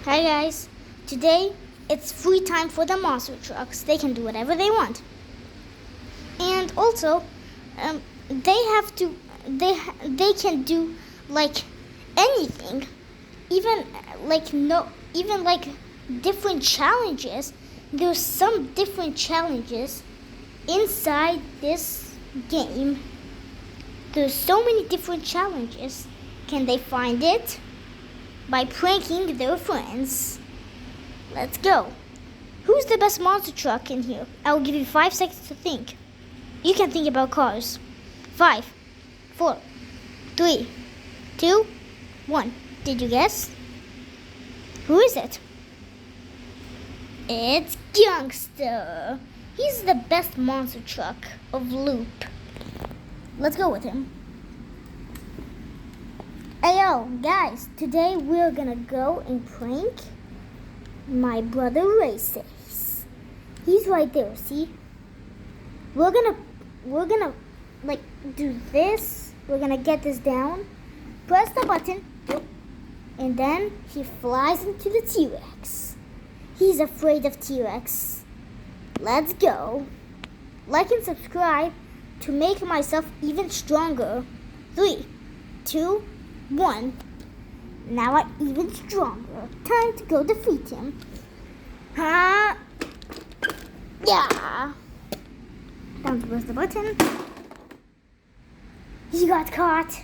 Hi guys, today it's free time for the monster trucks. They can do whatever they want, and also they can do like anything, even like different challenges. There's some different challenges inside this game. There's so many different challenges. Can they find it? By pranking their friends. Let's go. Who's the best monster truck in here? I will give you 5 seconds to think. You can think about cars. 5, 4, 3, 2, 1. Did you guess? Who is it? It's Gangster. He's the best monster truck of Loop. Let's go with him. Hey yo, guys, today we're gonna go and prank my brother Races. He's right there, see? We're gonna like do this. We're gonna get this down, press the button, and then he flies into the T-Rex. He's afraid of T-Rex. Let's go. Like and subscribe to make myself even stronger. 3, 2, 1. Now I'm even stronger. Time to go defeat him. Huh? Yeah. Time to press the button. He got caught.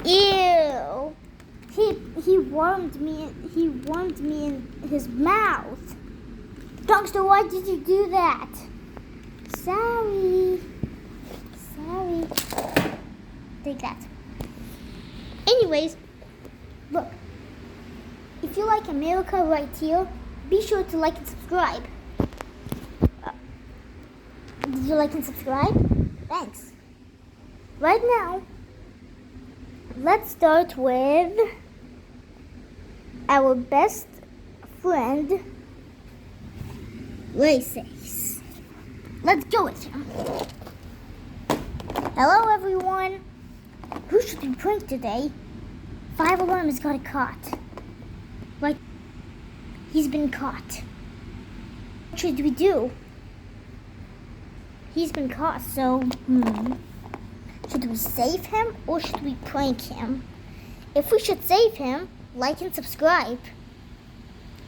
Ew. He warmed me. He warmed me in his mouth. Gangster, why did you do that? Sorry. Take that. Anyways, look, if you like America right here, be sure to like and subscribe. Did you like and subscribe? Thanks. Right now, let's start with our best friend, Races. Let's go with him. Hello, everyone. Who should we prank today? 5 Alarm has got caught. Right? He's been caught. What should we do? He's been caught, so should we save him or should we prank him? If we should save him, like and subscribe.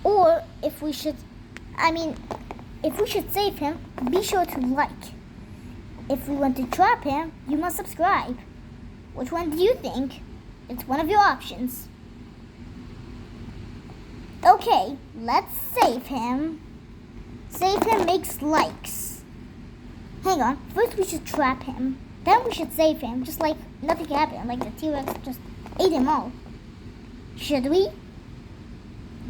Or if we should save him, be sure to like. If we want to trap him, you must subscribe. Which one do you think? It's one of your options. Okay, let's save him. Save him makes likes. Hang on, first we should trap him. Then we should save him, just like nothing happened, like the T-Rex just ate him all. Should we?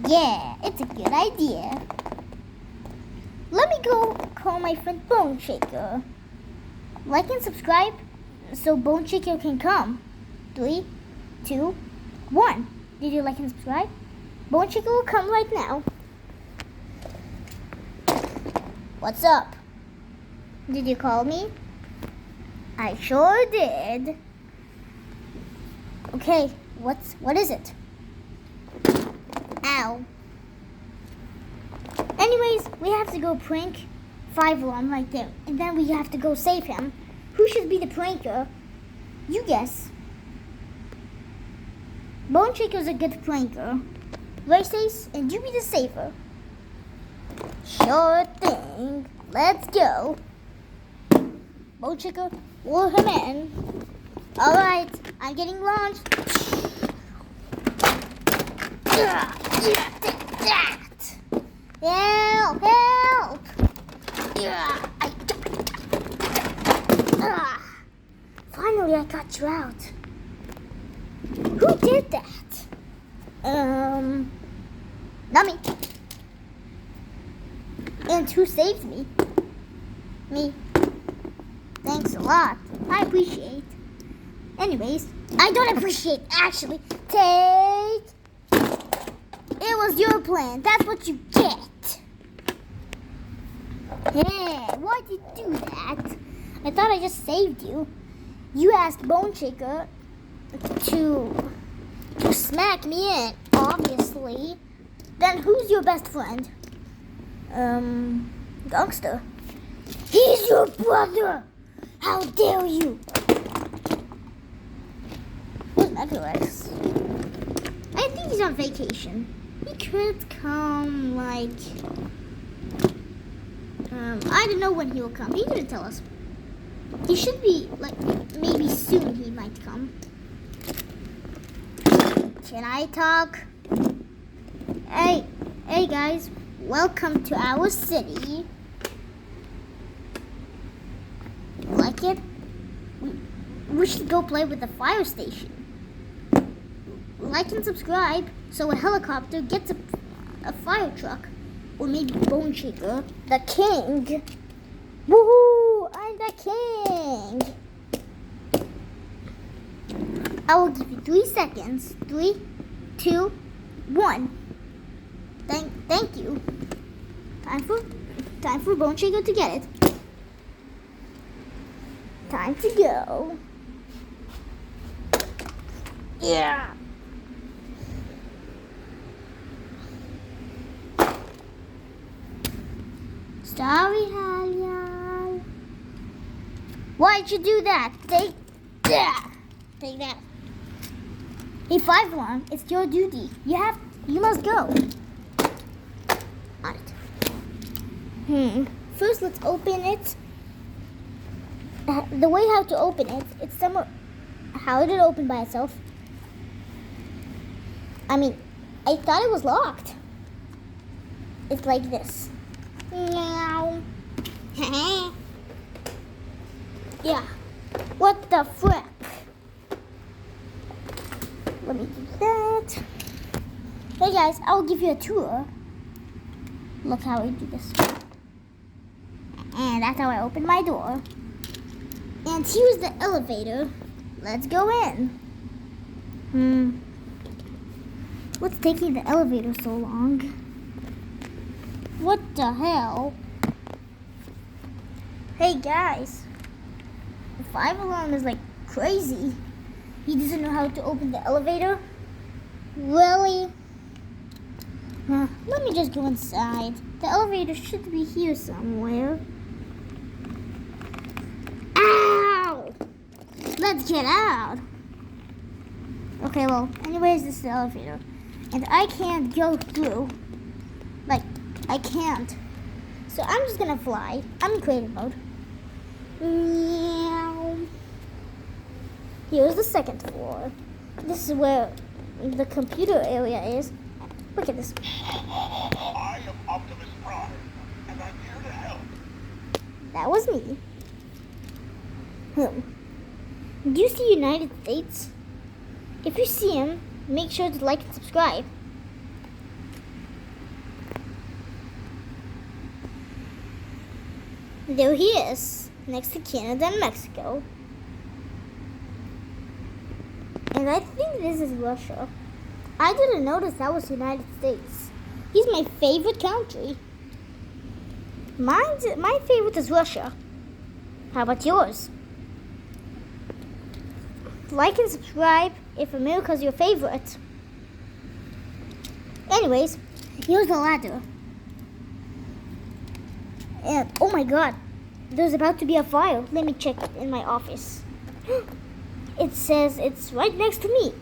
Yeah, it's a good idea. Let me go call my friend Bone Shaker. Like and subscribe so Bone Shaker can come. 3, 2, 1. Did you like and subscribe? Bone Shaker will come right now. What's up? Did you call me? I sure did. Okay, what is it? Ow. Anyways, we have to go prank 5 Alarm right there. And then we have to go save him. Who should be the pranker? You guess. Bone Shaker's a good pranker. Races, and you be the saver. Sure thing. Let's go. Bone Shaker, lure him in. Alright, I'm getting launched. Take that. Help! Finally, I got you out. Who did that? Not me. And who saved me? Me. Thanks a lot. I appreciate. Anyways, I don't appreciate, actually. Take. It was your plan. That's what you get. Yeah, why'd you do that? I thought I just saved you. You asked Bone Shaker to smack me in. obviously. Then who's your best friend? Gangster. He's your brother! How dare you! Where's Megarex? I think he's on vacation. He could come, like... I don't know when he will come. He didn't tell us. He should be, like, maybe soon he might come. Can I talk? Hey guys. Welcome to our city. Like it? We should go play with the fire station. Like and subscribe so a helicopter gets a fire truck. Or maybe Bone Shaker, the king. Woohoo! I'm the king. I will give you 3 seconds. 3, 2, 1. Thank you. Time for Bone Shaker to get it. Time to go. Yeah. Sorry, Halyal. Why'd you do that? Take that. Take that. Hey, 5-1, it's your duty. You must go. On it. First, let's open it. The way how to open it, it's somewhere. How did it open by itself? I mean, I thought it was locked. It's like this. Meow. Yeah. What the frick? Let me do that. Hey guys, I'll give you a tour. Look how I do this. And that's how I open my door. And here's the elevator. Let's go in. What's taking the elevator so long? What the hell? Hey guys. The 5-alarm is like crazy. He doesn't know how to open the elevator? Really? Let me just go inside. The elevator should be here somewhere. Ow! Let's get out. Okay, well, anyways, this is the elevator. And I can't go through. Like, I can't. So I'm just gonna fly. I'm in creative mode. Meow. Here's the 2nd floor. This is where the computer area is. Look at this. I am Optimus Prime, and I'm here to help. That was me. Do you see United States? If you see him, make sure to like and subscribe. There he is, next to Canada and Mexico. And I think this is Russia. I didn't notice that was United States. He's my favorite country. My favorite is Russia. How about yours? Like and subscribe if America's your favorite. Anyways, here's the ladder. And oh my god, there's about to be a fire. Let me check it in my office. It says it's right next to me.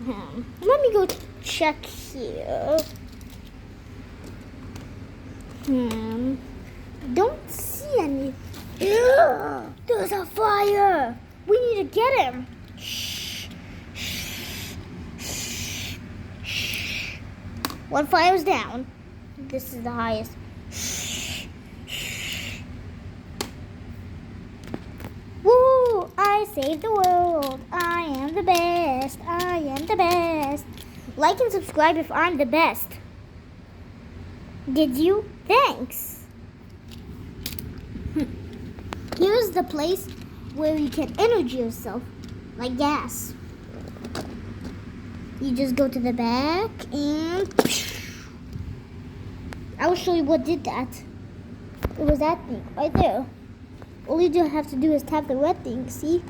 Let me go check here. Don't see any. There's a fire. We need to get him. Shh. Shh. Shh. Shh. One fire's down. This is the highest. Shh. Shh. Woo! I saved the world. I am the best. I am the best. Like and subscribe if I'm the best. Did you? Thanks. Here's the place where you can energy yourself, like gas. You just go to the back and I will show you what did that. It was that thing right there. All you have to do is tap the red thing, see?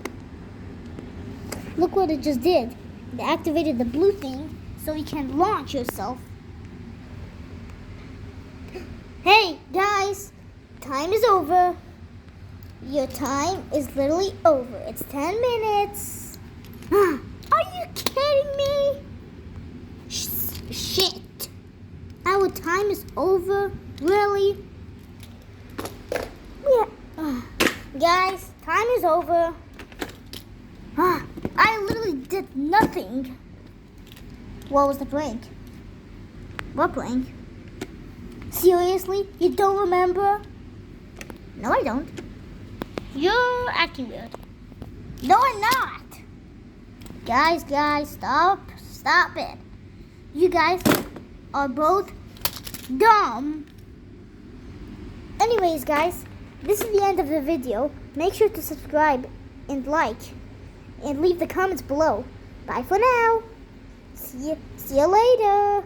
Look what it just did. It activated the blue thing, so you can launch yourself. Hey guys, time is over. Your time is literally over. It's 10 minutes. Are you kidding me? Shit. Our time is over? Really? Yeah. Guys, time is over. I literally did nothing. What was the prank? What prank? Seriously? You don't remember? No, I don't. You're acting weird. No, I'm not. Guys, stop it. You guys are both dumb. Anyways, guys, this is the end of the video. Make sure to subscribe and like and leave the comments below. Bye for now. See you later.